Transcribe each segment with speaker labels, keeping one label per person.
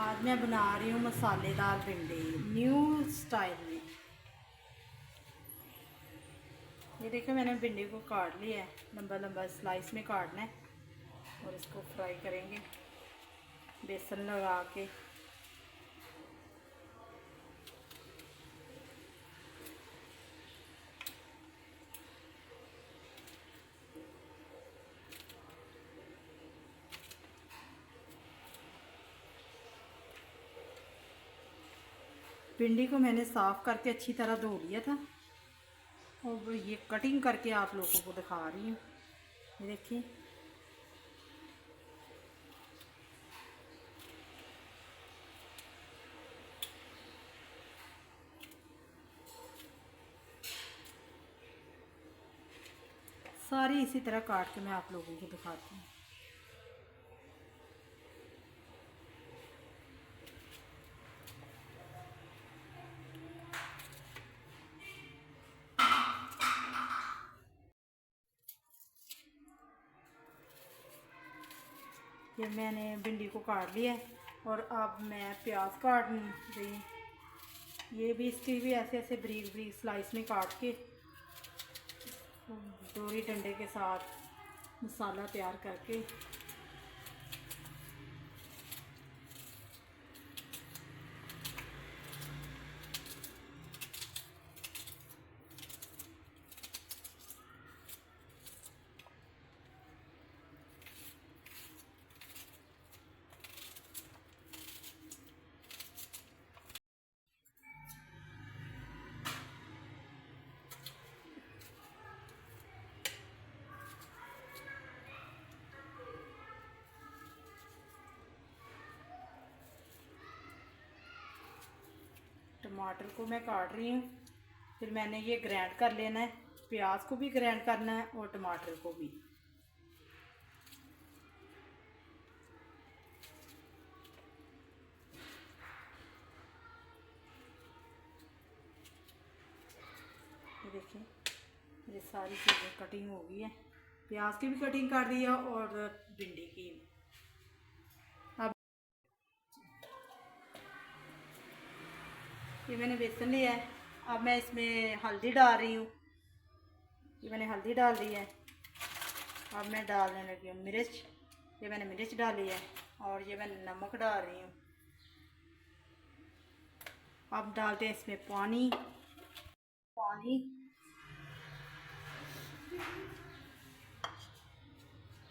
Speaker 1: आज मैं बना रही हूँ मसालेदार भिंडी न्यू स्टाइल में। ये देखो मैंने भिंडी को काट लिया है, लंबा लंबा स्लाइस में काटना है और इसको फ्राई करेंगे बेसन लगा के। भिंडी को मैंने साफ़ करके अच्छी तरह धो लिया था और ये कटिंग करके आप लोगों को दिखा रही हूँ। ये देखिए सारी इसी तरह काट के मैं आप लोगों को दिखाती हूँ। ये मैंने भिंडी को काट लिया है और अब मैं प्याज काट रही हूँ। ये भी इसकी भी ऐसे ऐसे ब्रीक ब्रीक स्लाइस में काट के दोरी डंडे के साथ मसाला तैयार करके टमाटर को मैं काट रही हूँ। फिर मैंने ये ग्राइंड कर लेना है, प्याज को भी ग्राइंड करना है और टमाटर को भी। ये देखिए ये सारी चीज़ें कटिंग हो गई है, प्याज की भी कटिंग कर दी है और भिंडी की। अब ये मैंने बेसन लिया है, अब मैं इसमें हल्दी डाल रही हूँ। ये मैंने हल्दी डाल दी है। अब मैं डालने लगी हूँ मिर्च। ये मैंने मिर्च डाली है और ये मैं नमक डाल रही हूँ। अब डालते हैं इसमें पानी।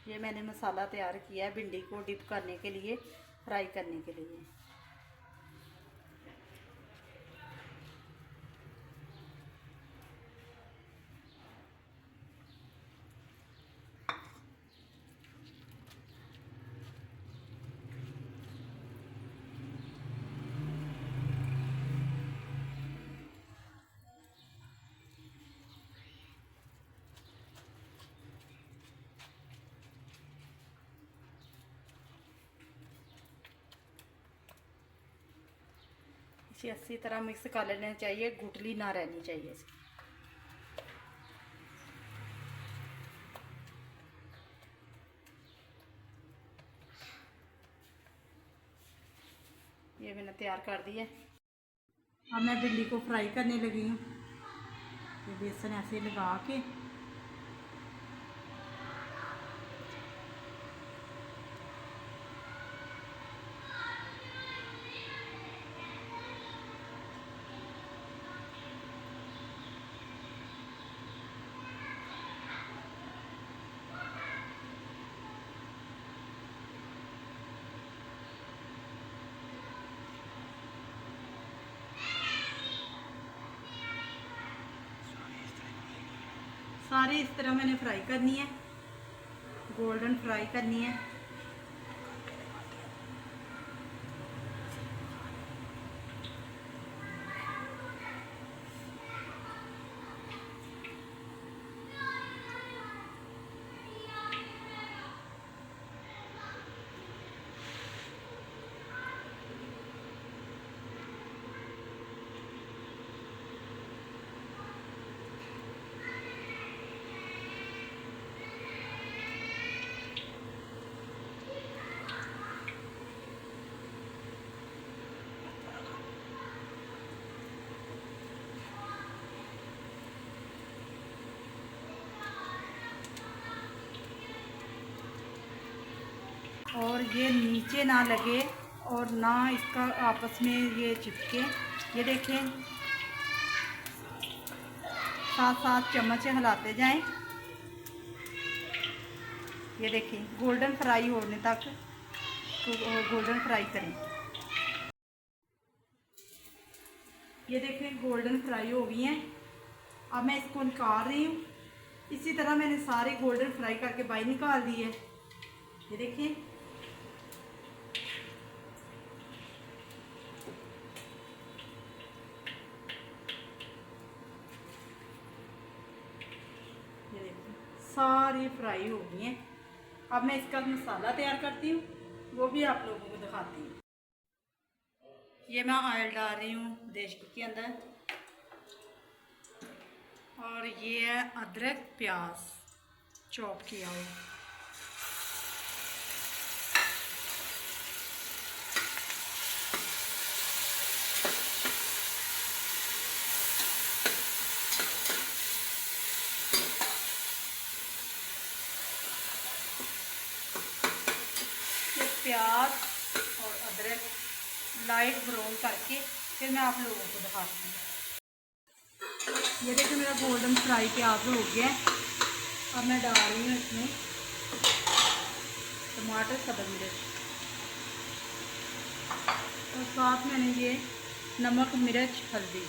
Speaker 1: ये मैंने मसाला तैयार किया है भिंडी को डिप करने के लिए, फ्राई करने के लिए। इसे अच्छी तरह मिक्स कर लेना चाहिए, गुठली ना रहनी चाहिए इसकी। ये मैंने तैयार कर दिया। अब मैं भिंडी को फ्राई करने लगी हूँ। ये बेसन ऐसे लगा के सारी इस तरह मैंने फ्राई करनी है, गोल्डन फ्राई करनी है। और ये नीचे ना लगे और ना इसका आपस में ये चिपके। ये देखें, साथ साथ चम्मच से हिलाते जाएं। ये देखें, गोल्डन फ्राई होने तक तो गोल्डन फ्राई करें। ये देखें गोल्डन फ्राई हो गई हैं। अब मैं इसको निकाल रही हूँ। इसी तरह मैंने सारे गोल्डन फ्राई करके बाहर निकाल दी है। ये देखें, ये देखें सारी फ्राई हो गई हैं। अब मैं इसका मसाला तैयार करती हूँ, वो भी आप लोगों को दिखाती हूँ। ये मैं ऑयल डाल रही हूँ देश के अंदर, और ये है अदरक प्याज चॉप किया हुआ। ये प्याज और अदरक लाइट ब्राउन करके फिर मैं आप लोगों को दिखाती हूँ। ये देखिए मेरा गोल्डन फ्राई प्याज हो गया है। अब मैं डाल रही हूँ इसमें टमाटर, सब्ज़ मिर्च, और साथ मैंने ये नमक, मिर्च, हल्दी।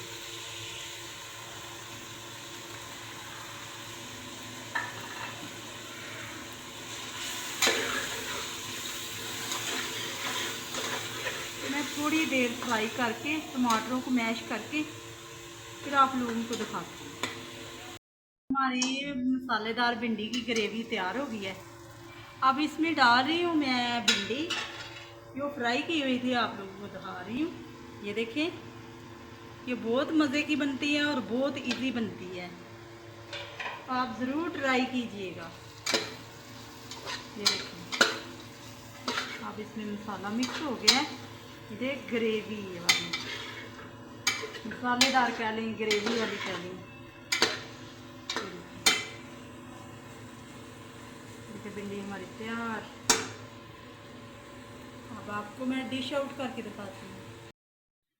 Speaker 1: मैं थोड़ी देर फ्राई करके टमाटरों को मैश करके फिर आप लोगों को दिखाती हूँ। हमारी मसालेदार भिंडी की ग्रेवी तैयार हो गई है। अब इसमें डाल रही हूँ मैं भिंडी जो फ्राई की हुई थी, आप लोगों को दिखा रही हूँ। ये देखें, ये बहुत मज़े की बनती है और बहुत इजी बनती है। आप ज़रूर ट्राई कीजिएगा। ये देखें, अब इसमें मसाला मिक्स हो गया है। ये ग्रेवी वाली, मसालेदार कह लें, ग्रेवी वाली कह लें। देखिए भिंडी हमारी तैयार। अब आपको मैं डिश आउट करके दिखाती हूँ।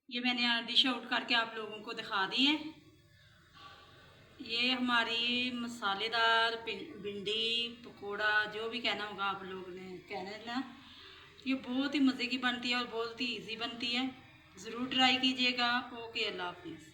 Speaker 1: ये मैंने डिश आउट करके आप लोगों को दिखा दी है। ये हमारी मसालेदार भिंडी पकोड़ा, जो भी कहना होगा आप लोगों ने कहना ना, ये बहुत ही मज़े की बनती है और बहुत ही इजी बनती है। ज़रूर ट्राई कीजिएगा। ओके, अल्लाह हाफिज़।